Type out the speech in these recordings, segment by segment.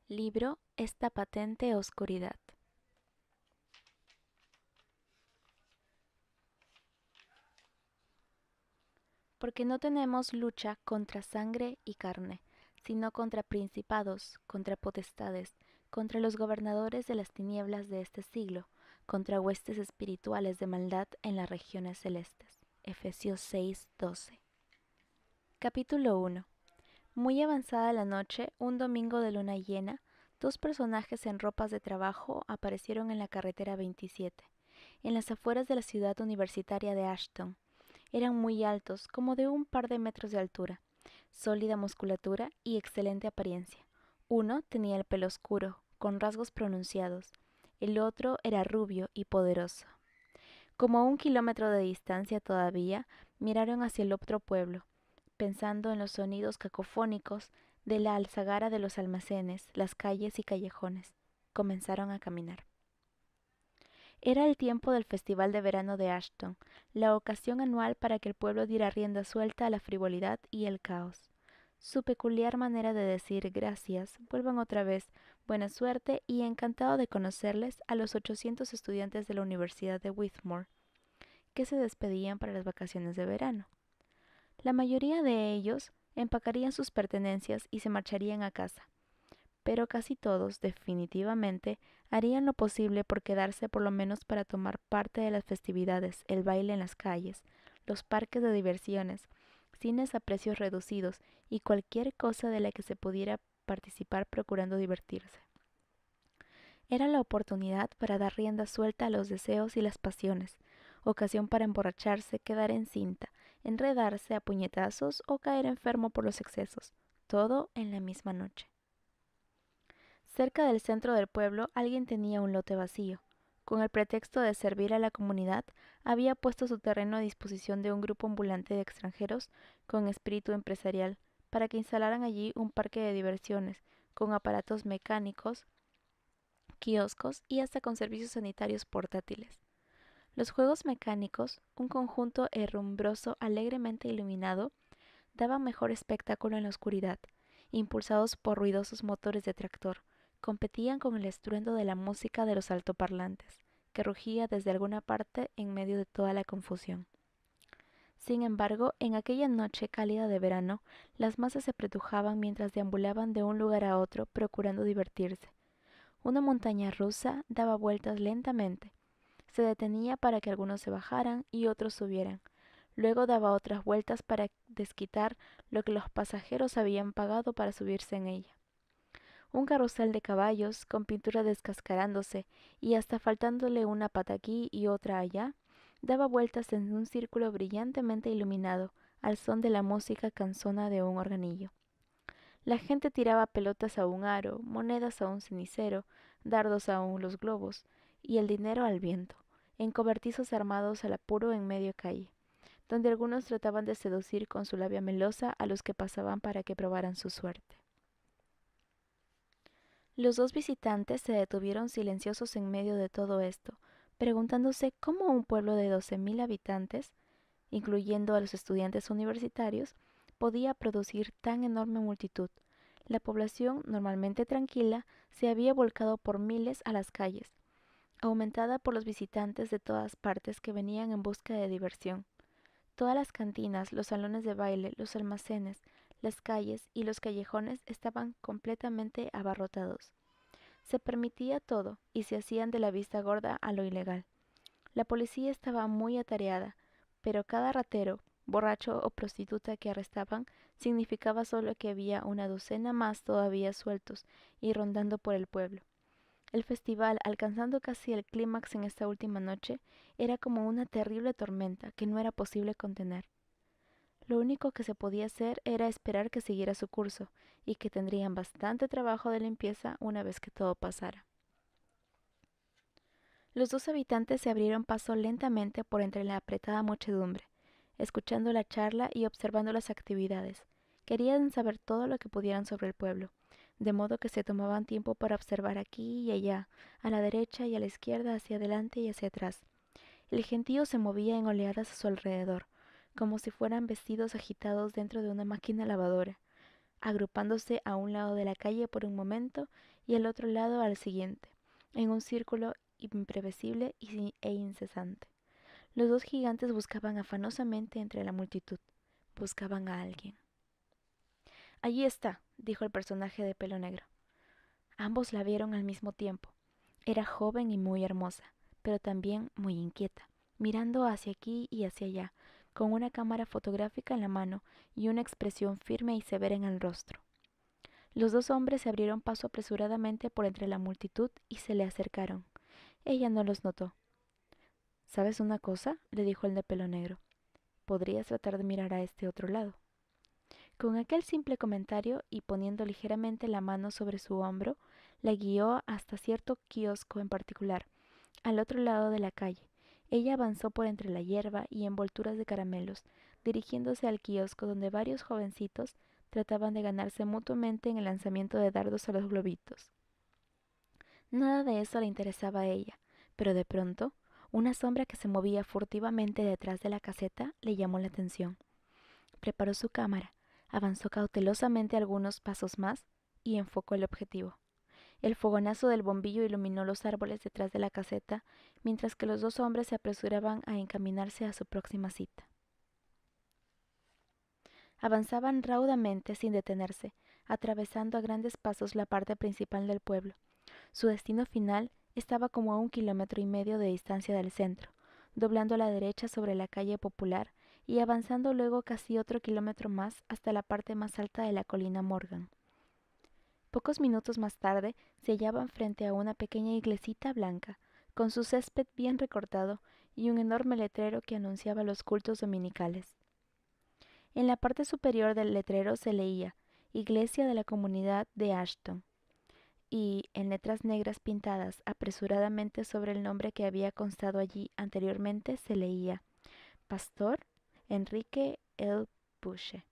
Libro Esta patente oscuridad. Porque no tenemos lucha contra sangre y carne, sino contra principados, contra potestades, contra los gobernadores de las tinieblas de este siglo, contra huestes espirituales de maldad en las regiones celestes. Efesios 6:12. Capítulo 1. Muy avanzada la noche, un domingo de luna llena, dos personajes en ropas de trabajo aparecieron en la carretera 27, en las afueras de la ciudad universitaria de Ashton. Eran muy altos, como de un par de metros de altura, sólida musculatura y excelente apariencia. Uno tenía el pelo oscuro, con rasgos pronunciados. El otro era rubio y poderoso. Como a 1 kilómetro de distancia todavía, miraron hacia el otro pueblo, pensando en los sonidos cacofónicos de la alzagara de los almacenes, las calles y callejones. Comenzaron a caminar. Era el tiempo del Festival de Verano de Ashton, la ocasión anual para que el pueblo diera rienda suelta a la frivolidad y el caos. Su peculiar manera de decir gracias, vuelvan otra vez, buena suerte y encantado de conocerles a los 800 estudiantes de la Universidad de Whitmore, que se despedían para las vacaciones de verano. La mayoría de ellos empacarían sus pertenencias y se marcharían a casa, pero casi todos, definitivamente, harían lo posible por quedarse por lo menos para tomar parte de las festividades, el baile en las calles, los parques de diversiones, cines a precios reducidos y cualquier cosa de la que se pudiera participar procurando divertirse. Era la oportunidad para dar rienda suelta a los deseos y las pasiones, ocasión para emborracharse, quedar encinta, enredarse a puñetazos o caer enfermo por los excesos, todo en la misma noche. Cerca del centro del pueblo alguien tenía un lote vacío. Con el pretexto de servir a la comunidad, había puesto su terreno a disposición de un grupo ambulante de extranjeros con espíritu empresarial para que instalaran allí un parque de diversiones, con aparatos mecánicos, kioscos y hasta con servicios sanitarios portátiles. Los juegos mecánicos, un conjunto herrumbroso alegremente iluminado, daban mejor espectáculo en la oscuridad, impulsados por ruidosos motores de tractor, competían con el estruendo de la música de los altoparlantes, que rugía desde alguna parte en medio de toda la confusión. Sin embargo, en aquella noche cálida de verano, las masas se apretujaban mientras deambulaban de un lugar a otro procurando divertirse. Una montaña rusa daba vueltas lentamente. Se detenía para que algunos se bajaran y otros subieran. Luego daba otras vueltas para desquitar lo que los pasajeros habían pagado para subirse en ella. Un carrusel de caballos, con pintura descascarándose y hasta faltándole una pata aquí y otra allá, daba vueltas en un círculo brillantemente iluminado, al son de la música cansona de un organillo. La gente tiraba pelotas a un aro, monedas a un cenicero, dardos a los globos, y el dinero al viento, en cobertizos armados al apuro en medio calle, donde algunos trataban de seducir con su labia melosa a los que pasaban para que probaran su suerte. Los dos visitantes se detuvieron silenciosos en medio de todo esto, preguntándose cómo un pueblo de 12.000 habitantes, incluyendo a los estudiantes universitarios, podía producir tan enorme multitud. La población, normalmente tranquila, se había volcado por miles a las calles, aumentada por los visitantes de todas partes que venían en busca de diversión. Todas las cantinas, los salones de baile, los almacenes, las calles y los callejones estaban completamente abarrotados. Se permitía todo y se hacían de la vista gorda a lo ilegal. La policía estaba muy atareada, pero cada ratero, borracho o prostituta que arrestaban significaba solo que había una docena más todavía sueltos y rondando por el pueblo. El festival, alcanzando casi el clímax en esta última noche, era como una terrible tormenta que no era posible contener. Lo único que se podía hacer era esperar que siguiera su curso, y que tendrían bastante trabajo de limpieza una vez que todo pasara. Los dos habitantes se abrieron paso lentamente por entre la apretada muchedumbre, escuchando la charla y observando las actividades. Querían saber todo lo que pudieran sobre el pueblo, de modo que se tomaban tiempo para observar aquí y allá, a la derecha y a la izquierda, hacia adelante y hacia atrás. El gentío se movía en oleadas a su alrededor, como si fueran vestidos agitados dentro de una máquina lavadora. agrupándose a un lado de la calle por un momento y al otro lado al siguiente, en un círculo imprevisible e incesante. Los dos gigantes buscaban afanosamente entre la multitud. Buscaban a alguien. Allí está, dijo el personaje de pelo negro. Ambos la vieron al mismo tiempo. Era joven y muy hermosa, pero también muy inquieta, mirando hacia aquí y hacia allá, con una cámara fotográfica en la mano y una expresión firme y severa en el rostro. Los dos hombres se abrieron paso apresuradamente por entre la multitud y se le acercaron. Ella no los notó. ¿Sabes una cosa?, le dijo el de pelo negro. Podrías tratar de mirar a este otro lado. Con aquel simple comentario y poniendo ligeramente la mano sobre su hombro, la guió hasta cierto kiosco en particular, al otro lado de la calle. Ella avanzó por entre la hierba y envolturas de caramelos, dirigiéndose al kiosco donde varios jovencitos trataban de ganarse mutuamente en el lanzamiento de dardos a los globitos. Nada de eso le interesaba a ella, pero de pronto, una sombra que se movía furtivamente detrás de la caseta le llamó la atención. Preparó su cámara, avanzó cautelosamente algunos pasos más y enfocó el objetivo. El fogonazo del bombillo iluminó los árboles detrás de la caseta, mientras que los dos hombres se apresuraban a encaminarse a su próxima cita. Avanzaban raudamente sin detenerse, atravesando a grandes pasos la parte principal del pueblo. Su destino final estaba como a 1,5 kilómetros de distancia del centro, doblando a la derecha sobre la calle Popular y avanzando luego casi otro kilómetro más hasta la parte más alta de la colina Morgan. Pocos minutos más tarde se hallaban frente a una pequeña iglesita blanca, con su césped bien recortado y un enorme letrero que anunciaba los cultos dominicales. En la parte superior del letrero se leía Iglesia de la Comunidad de Ashton, y, en letras negras pintadas apresuradamente sobre el nombre que había constado allí anteriormente, se leía Pastor Enrique L. Bushe.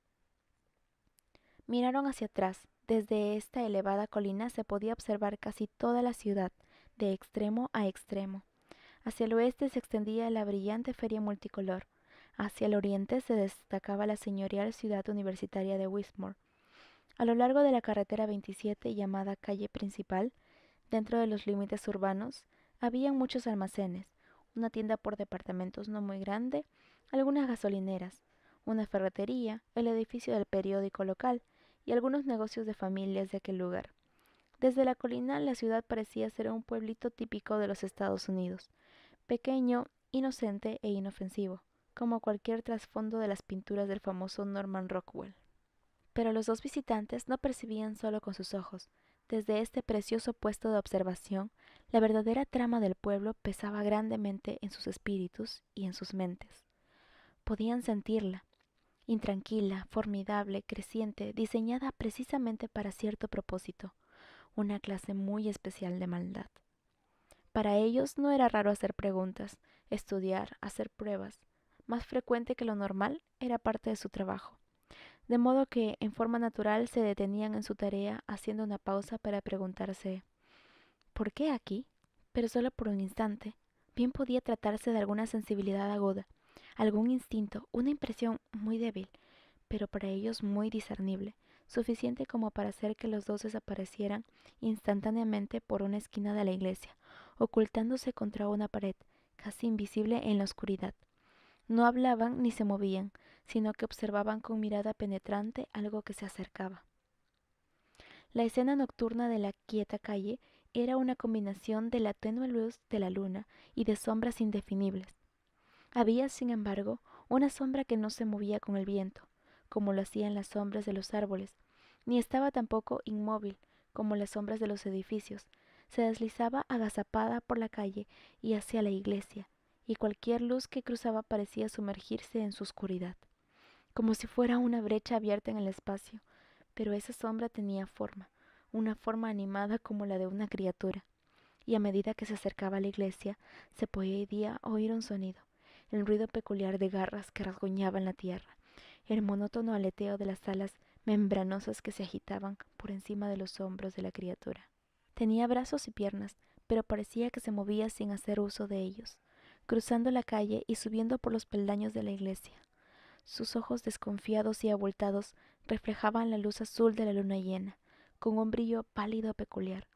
Miraron hacia atrás. Desde esta elevada colina se podía observar casi toda la ciudad, de extremo a extremo. Hacia el oeste se extendía la brillante feria multicolor. Hacia el oriente se destacaba la señorial ciudad universitaria de Wismore. A lo largo de la carretera 27, llamada calle principal, dentro de los límites urbanos, había muchos almacenes, una tienda por departamentos no muy grande, algunas gasolineras, una ferretería, el edificio del periódico local y algunos negocios de familias de aquel lugar. Desde la colina la ciudad parecía ser un pueblito típico de los Estados Unidos, pequeño, inocente e inofensivo, como cualquier trasfondo de las pinturas del famoso Norman Rockwell. Pero los dos visitantes no percibían solo con sus ojos. Desde este precioso puesto de observación, la verdadera trama del pueblo pesaba grandemente en sus espíritus y en sus mentes. Podían sentirla, intranquila, formidable, creciente, diseñada precisamente para cierto propósito, una clase muy especial de maldad. Para ellos no era raro hacer preguntas, estudiar, hacer pruebas. Más frecuente que lo normal, era parte de su trabajo. De modo que, en forma natural, se detenían en su tarea haciendo una pausa para preguntarse ¿por qué aquí? Pero solo por un instante. Bien podía tratarse de alguna sensibilidad aguda, algún instinto, una impresión muy débil, pero para ellos muy discernible, suficiente como para hacer que los dos desaparecieran instantáneamente por una esquina de la iglesia, ocultándose contra una pared, casi invisible en la oscuridad. No hablaban ni se movían, sino que observaban con mirada penetrante algo que se acercaba. La escena nocturna de la quieta calle era una combinación de la tenue luz de la luna y de sombras indefinibles. Había, sin embargo, una sombra que no se movía con el viento, como lo hacían las sombras de los árboles, ni estaba tampoco inmóvil, como las sombras de los edificios. Se deslizaba agazapada por la calle y hacia la iglesia, y cualquier luz que cruzaba parecía sumergirse en su oscuridad, como si fuera una brecha abierta en el espacio, pero esa sombra tenía forma, una forma animada como la de una criatura, y a medida que se acercaba a la iglesia se podía oír un sonido, el ruido peculiar de garras que rasguñaban la tierra, el monótono aleteo de las alas membranosas que se agitaban por encima de los hombros de la criatura. Tenía brazos y piernas, pero parecía que se movía sin hacer uso de ellos, cruzando la calle y subiendo por los peldaños de la iglesia. Sus ojos desconfiados y abultados reflejaban la luz azul de la luna llena, con un brillo pálido peculiar.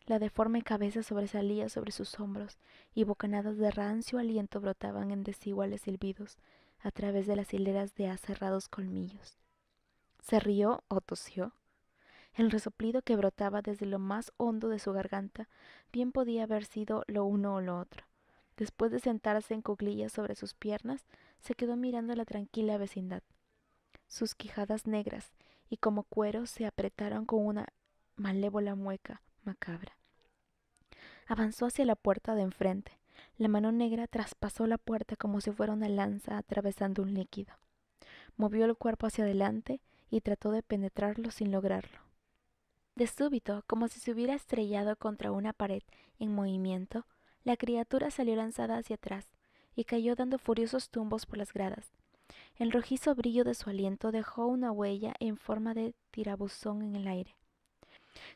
La deforme cabeza sobresalía sobre sus hombros, y bocanadas de rancio aliento brotaban en desiguales silbidos a través de las hileras de aserrados colmillos. ¿Se rió o tosió? El resoplido que brotaba desde lo más hondo de su garganta bien podía haber sido lo uno o lo otro. Después de sentarse en cuclillas sobre sus piernas, se quedó mirando la tranquila vecindad. Sus quijadas negras y como cuero se apretaron con una malévola mueca macabra. Avanzó hacia la puerta de enfrente. La mano negra traspasó la puerta como si fuera una lanza atravesando un líquido. Movió el cuerpo hacia adelante y trató de penetrarlo sin lograrlo. De súbito, como si se hubiera estrellado contra una pared en movimiento, la criatura salió lanzada hacia atrás y cayó dando furiosos tumbos por las gradas. El rojizo brillo de su aliento dejó una huella en forma de tirabuzón en el aire.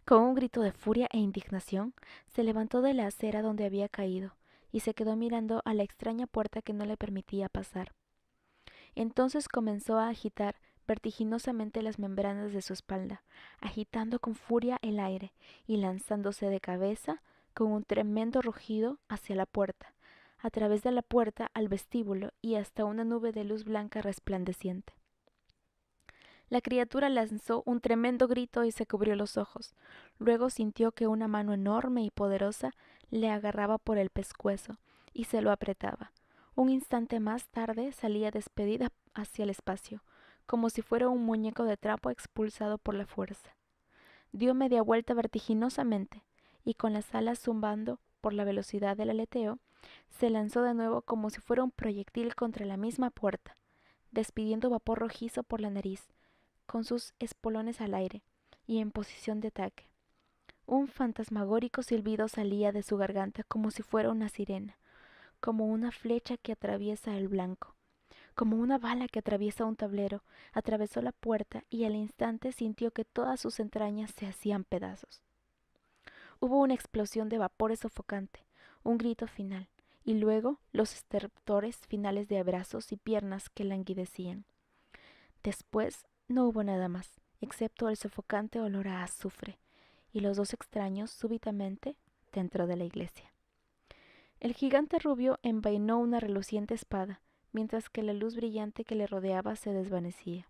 Con un grito de furia e indignación, se levantó de la acera donde había caído y se quedó mirando a la extraña puerta que no le permitía pasar. Entonces comenzó a agitar vertiginosamente las membranas de su espalda, agitando con furia el aire y lanzándose de cabeza con un tremendo rugido hacia la puerta, a través de la puerta al vestíbulo y hasta una nube de luz blanca resplandeciente. La criatura lanzó un tremendo grito y se cubrió los ojos. Luego sintió que una mano enorme y poderosa le agarraba por el pescuezo y se lo apretaba. Un instante más tarde salía despedida hacia el espacio, como si fuera un muñeco de trapo expulsado por la fuerza. Dio media vuelta vertiginosamente y con las alas zumbando por la velocidad del aleteo, se lanzó de nuevo como si fuera un proyectil contra la misma puerta, despidiendo vapor rojizo por la nariz, con sus espolones al aire y en posición de ataque. Un fantasmagórico silbido salía de su garganta como si fuera una sirena, como una flecha que atraviesa el blanco, como una bala que atraviesa un tablero. Atravesó la puerta y al instante sintió que todas sus entrañas se hacían pedazos. Hubo una explosión de vapores sofocante, un grito final, y luego los estertores finales de brazos y piernas que languidecían. Después no hubo nada más, excepto el sofocante olor a azufre, y los dos extraños súbitamente dentro de la iglesia. El gigante rubio envainó una reluciente espada, mientras que la luz brillante que le rodeaba se desvanecía.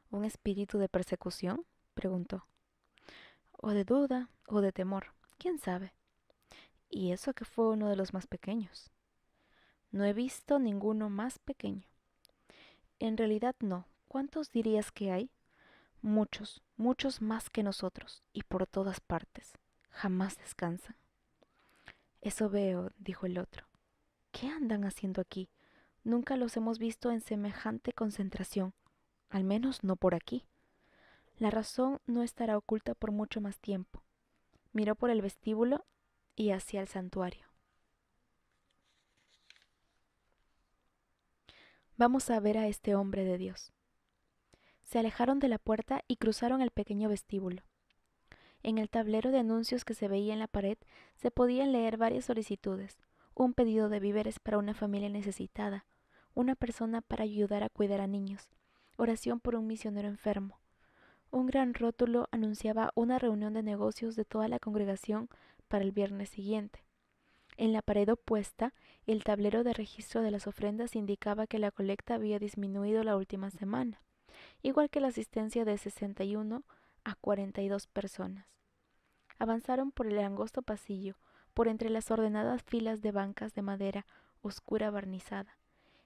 ¿Un espíritu de persecución?, preguntó. O de duda, o de temor, quién sabe. Y eso que fue uno de los más pequeños. No he visto ninguno más pequeño. En realidad no. ¿Cuántos dirías que hay? Muchos, muchos más que nosotros, y por todas partes. Jamás descansan. Eso veo, dijo el otro. ¿Qué andan haciendo aquí? Nunca los hemos visto en semejante concentración, al menos no por aquí. La razón no estará oculta por mucho más tiempo. Miró por el vestíbulo y hacia el santuario. Vamos a ver a este hombre de Dios. Se alejaron de la puerta y cruzaron el pequeño vestíbulo. En el tablero de anuncios que se veía en la pared se podían leer varias solicitudes: un pedido de víveres para una familia necesitada, una persona para ayudar a cuidar a niños, oración por un misionero enfermo. Un gran rótulo anunciaba una reunión de negocios de toda la congregación para el viernes siguiente. En la pared opuesta, el tablero de registro de las ofrendas indicaba que la colecta había disminuido la última semana, igual que la asistencia de 61 a 42 personas. Avanzaron por el angosto pasillo, por entre las ordenadas filas de bancas de madera oscura barnizada,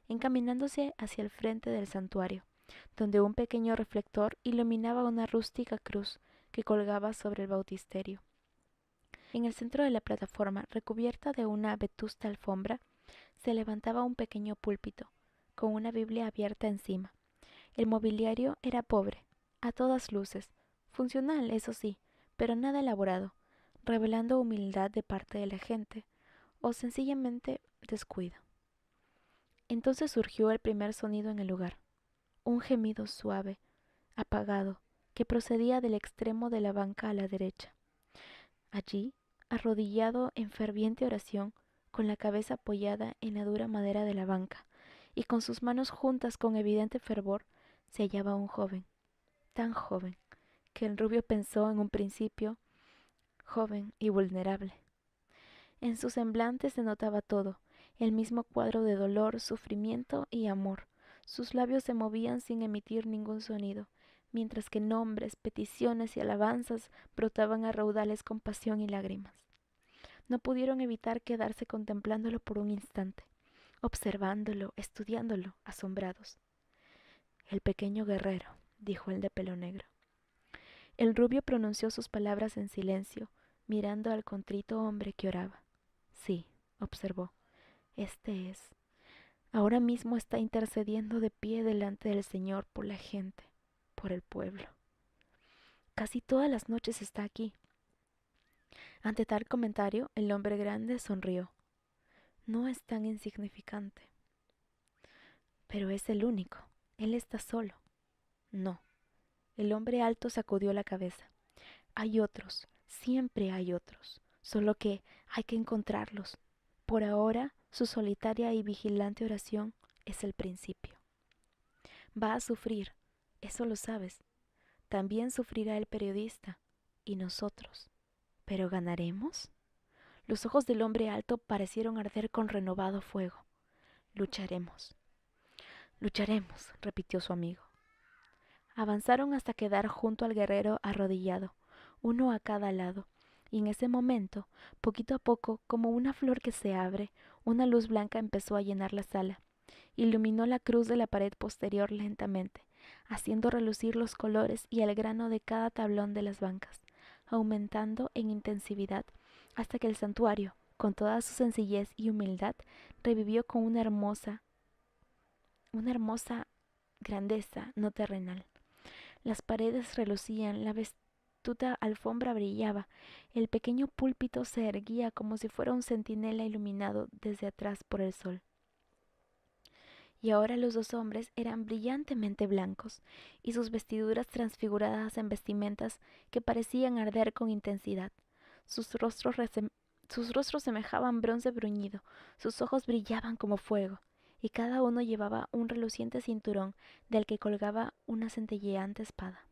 encaminándose hacia el frente del santuario, donde un pequeño reflector iluminaba una rústica cruz que colgaba sobre el bautisterio. En el centro de la plataforma, recubierta de una vetusta alfombra, se levantaba un pequeño púlpito, con una Biblia abierta encima. El mobiliario era pobre, a todas luces, funcional, eso sí, pero nada elaborado, revelando humildad de parte de la gente, o sencillamente descuido. Entonces surgió el primer sonido en el lugar, un gemido suave, apagado, que procedía del extremo de la banca a la derecha. Allí, arrodillado en ferviente oración, con la cabeza apoyada en la dura madera de la banca, y con sus manos juntas con evidente fervor, se hallaba un joven, tan joven, que el rubio pensó en un principio, joven y vulnerable. En su semblante se notaba todo, el mismo cuadro de dolor, sufrimiento y amor. Sus labios se movían sin emitir ningún sonido, mientras que nombres, peticiones y alabanzas brotaban a raudales con pasión y lágrimas. No pudieron evitar quedarse contemplándolo por un instante, observándolo, estudiándolo, asombrados. El pequeño guerrero, dijo el de pelo negro. El rubio pronunció sus palabras en silencio, mirando al contrito hombre que oraba. Sí, observó, este es. Ahora mismo está intercediendo de pie delante del Señor por la gente, por el pueblo. Casi todas las noches está aquí. Ante tal comentario, el hombre grande sonrió. No es tan insignificante. Pero es el único. Él está solo. No. El hombre alto sacudió la cabeza. Hay otros, siempre hay otros, solo que hay que encontrarlos. Por ahora, su solitaria y vigilante oración es el principio. Va a sufrir, eso lo sabes. También sufrirá el periodista y nosotros. ¿Pero ganaremos? Los ojos del hombre alto parecieron arder con renovado fuego. Lucharemos. Lucharemos, repitió su amigo. Avanzaron hasta quedar junto al guerrero arrodillado, uno a cada lado, y en ese momento, poquito a poco, como una flor que se abre, una luz blanca empezó a llenar la sala. Iluminó la cruz de la pared posterior lentamente, haciendo relucir los colores y el grano de cada tablón de las bancas, aumentando en intensidad hasta que el santuario, con toda su sencillez y humildad, revivió con una hermosa grandeza no terrenal. Las paredes relucían, la vetusta alfombra brillaba, el pequeño púlpito se erguía como si fuera un centinela iluminado desde atrás por el sol. Y ahora los dos hombres eran brillantemente blancos, y sus vestiduras transfiguradas en vestimentas que parecían arder con intensidad. Sus rostros semejaban bronce bruñido, sus ojos brillaban como fuego, y cada uno llevaba un reluciente cinturón del que colgaba una centelleante espada.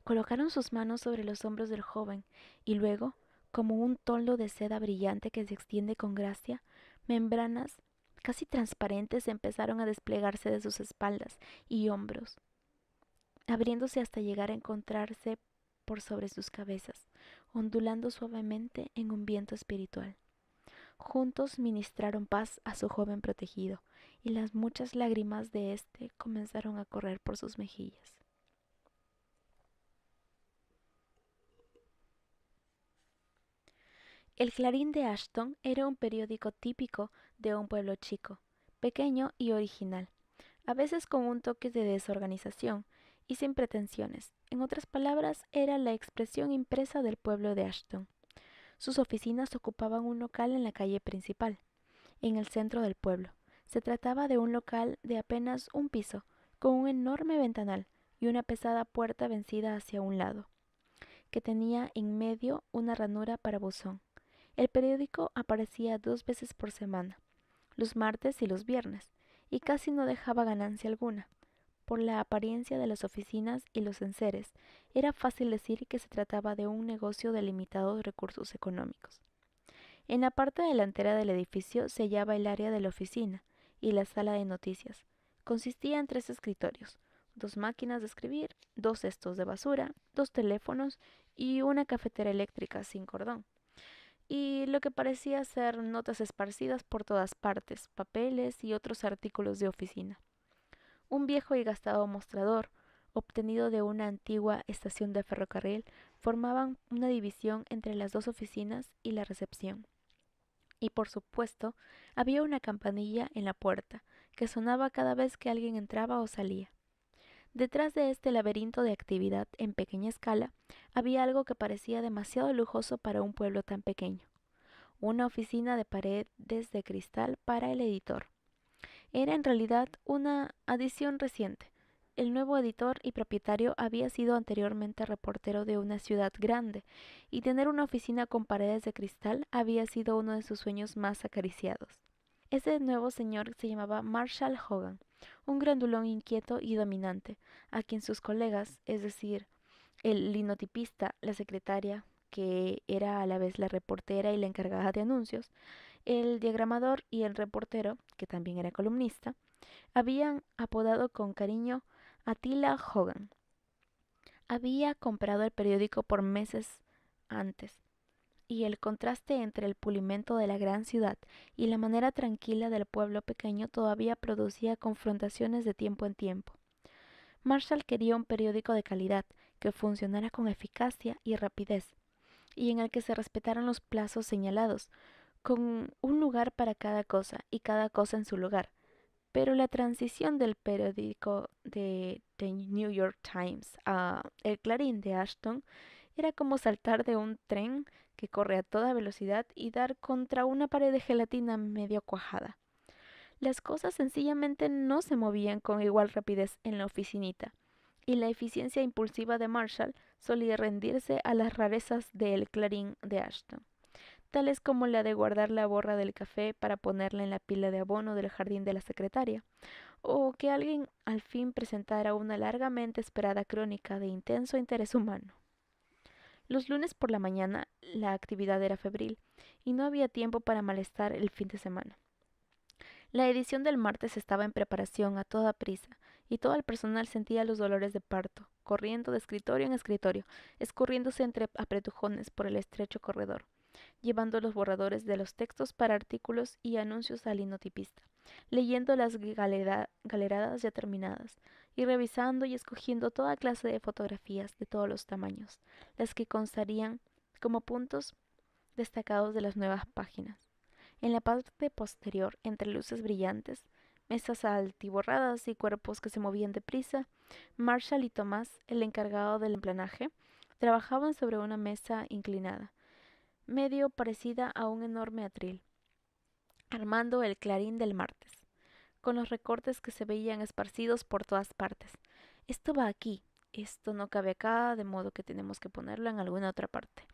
Colocaron sus manos sobre los hombros del joven, y luego, como un toldo de seda brillante que se extiende con gracia, membranas casi transparentes empezaron a desplegarse de sus espaldas y hombros, abriéndose hasta llegar a encontrarse por sobre sus cabezas, ondulando suavemente en un viento espiritual. Juntos ministraron paz a su joven protegido, y las muchas lágrimas de éste comenzaron a correr por sus mejillas. El Clarín de Ashton era un periódico típico de un pueblo chico, pequeño y original, a veces con un toque de desorganización y sin pretensiones. En otras palabras, era la expresión impresa del pueblo de Ashton. Sus oficinas ocupaban un local en la calle principal, en el centro del pueblo. Se trataba de un local de apenas un piso, con un enorme ventanal y una pesada puerta vencida hacia un lado, que tenía en medio una ranura para buzón. El periódico aparecía 2 veces por semana, los martes y los viernes, y casi no dejaba ganancia alguna. Por la apariencia de las oficinas y los enseres, era fácil decir que se trataba de un negocio de limitados recursos económicos. En la parte delantera del edificio se hallaba el área de la oficina y la sala de noticias. Consistía en 3 escritorios, 2 máquinas de escribir, 2 cestos de basura, 2 teléfonos y una cafetera eléctrica sin cordón, y lo que parecía ser notas esparcidas por todas partes, papeles y otros artículos de oficina. Un viejo y gastado mostrador, obtenido de una antigua estación de ferrocarril, formaban una división entre las 2 oficinas y la recepción. Y por supuesto, había una campanilla en la puerta, que sonaba cada vez que alguien entraba o salía. Detrás de este laberinto de actividad en pequeña escala, había algo que parecía demasiado lujoso para un pueblo tan pequeño: una oficina de paredes de cristal para el editor. Era en realidad una adición reciente. El nuevo editor y propietario había sido anteriormente reportero de una ciudad grande, y tener una oficina con paredes de cristal había sido uno de sus sueños más acariciados. Ese nuevo señor se llamaba Marshall Hogan, un grandulón inquieto y dominante, a quien sus colegas, es decir, el linotipista, la secretaria, que era a la vez la reportera y la encargada de anuncios, el diagramador y el reportero, que también era columnista, habían apodado con cariño Attila Hogan. Había comprado el periódico por meses antes, y el contraste entre el pulimento de la gran ciudad y la manera tranquila del pueblo pequeño todavía producía confrontaciones de tiempo en tiempo. Marshall quería un periódico de calidad, que funcionara con eficacia y rapidez, y en el que se respetaran los plazos señalados, con un lugar para cada cosa y cada cosa en su lugar. Pero la transición del periódico de The New York Times a El Clarín de Ashton era como saltar de un tren que corre a toda velocidad y dar contra una pared de gelatina medio cuajada. Las cosas sencillamente no se movían con igual rapidez en la oficinita, y la eficiencia impulsiva de Marshall solía rendirse a las rarezas de El Clarín de Ashton, tales como la de guardar la borra del café para ponerla en la pila de abono del jardín de la secretaria, o que alguien al fin presentara una largamente esperada crónica de intenso interés humano. Los lunes por la mañana la actividad era febril, y no había tiempo para malestar el fin de semana. La edición del martes estaba en preparación a toda prisa, y todo el personal sentía los dolores de parto, corriendo de escritorio en escritorio, escurriéndose entre apretujones por el estrecho corredor, llevando los borradores de los textos para artículos y anuncios al linotipista, leyendo las galeradas ya terminadas, y revisando y escogiendo toda clase de fotografías de todos los tamaños, las que constarían como puntos destacados de las nuevas páginas. En la parte posterior, entre luces brillantes, mesas altiborradas y cuerpos que se movían deprisa, Marshall y Tomás, el encargado del emplanaje, trabajaban sobre una mesa inclinada, medio parecida a un enorme atril, armando el Clarín del martes, con los recortes que se veían esparcidos por todas partes. Esto va aquí, esto no cabe acá, de modo que tenemos que ponerlo en alguna otra parte.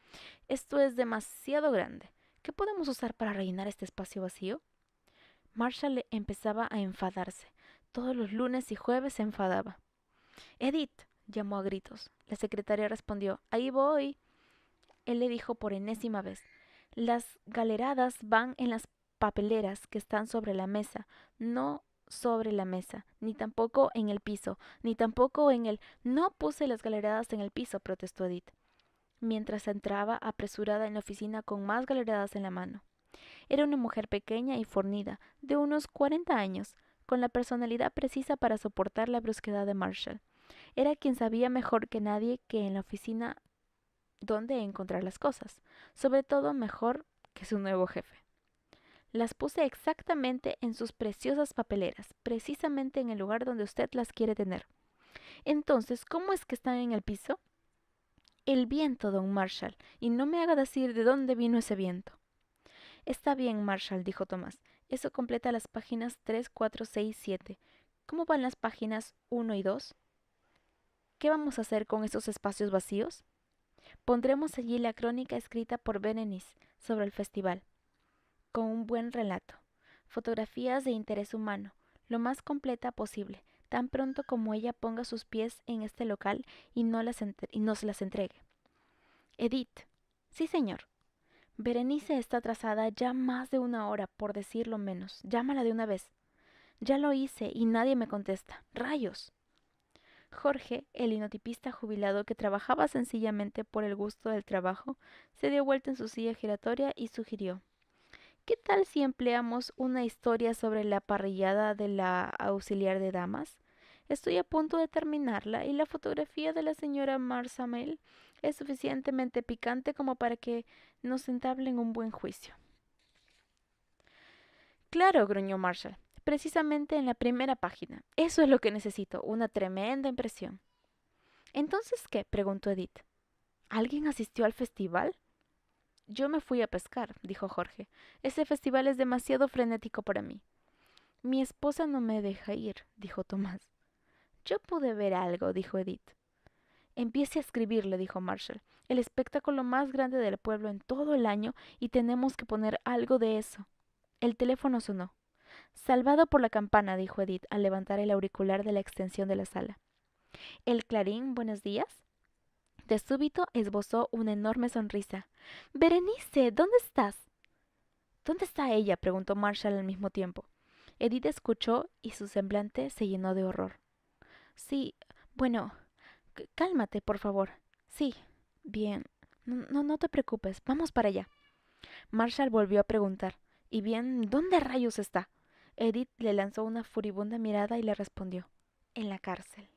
Esto es demasiado grande. ¿Qué podemos usar para rellenar este espacio vacío? Marshall empezaba a enfadarse. Todos los lunes y jueves se enfadaba. Edith, llamó a gritos. La secretaria respondió, ahí voy. Él le dijo por enésima vez, las galeradas van en las papeleras que están sobre la mesa, no sobre la mesa, ni tampoco en el piso, ni tampoco en el... No puse las galeradas en el piso, protestó Edith, mientras entraba apresurada en la oficina con más galeradas en la mano. Era una mujer pequeña y fornida, de unos 40 años, con la personalidad precisa para soportar la brusquedad de Marshall. Era quien sabía mejor que nadie que en la oficina dónde encontrar las cosas, sobre todo mejor que su nuevo jefe. Las puse exactamente en sus preciosas papeleras, precisamente en el lugar donde usted las quiere tener. Entonces, ¿cómo es que están en el piso? El viento, don Marshall, y no me haga decir de dónde vino ese viento. Está bien, Marshall, dijo Tomás. Eso completa las páginas 3, 4, 6, 7. ¿Cómo van las páginas 1 y 2? ¿Qué vamos a hacer con esos espacios vacíos? Pondremos allí la crónica escrita por Berenice sobre el festival, con un buen relato, fotografías de interés humano, lo más completa posible, tan pronto como ella ponga sus pies en este local y nos las entregue. Edith. Sí, señor. Berenice está atrasada ya más de una hora, por decirlo menos. Llámala de una vez. Ya lo hice y nadie me contesta. ¡Rayos! Jorge, el linotipista jubilado que trabajaba sencillamente por el gusto del trabajo, se dio vuelta en su silla giratoria y sugirió: ¿qué tal si empleamos una historia sobre la parrillada de la auxiliar de damas? Estoy a punto de terminarla y la fotografía de la señora Marsamel es suficientemente picante como para que nos entablen un buen juicio. Claro, gruñó Marshall. Precisamente en la primera página. Eso es lo que necesito, una tremenda impresión. ¿Entonces qué? Preguntó Edith. ¿Alguien asistió al festival? Yo me fui a pescar, dijo Jorge. Ese festival es demasiado frenético para mí. Mi esposa no me deja ir, dijo Tomás. Yo pude ver algo, dijo Edith. Empiece a escribir, le dijo Marshall. El espectáculo más grande del pueblo en todo el año y tenemos que poner algo de eso. El teléfono sonó. Salvado por la campana, dijo Edith al levantar el auricular de la extensión de la sala. ¿El Clarín, buenos días? De súbito esbozó una enorme sonrisa. Berenice, ¿dónde estás? ¿Dónde está ella? Preguntó Marshall al mismo tiempo. Edith escuchó y su semblante se llenó de horror. Sí, bueno, cálmate, por favor. Sí, bien. No te preocupes, vamos para allá. Marshall volvió a preguntar. ¿Y bien, dónde rayos está? Edith le lanzó una furibunda mirada y le respondió. En la cárcel.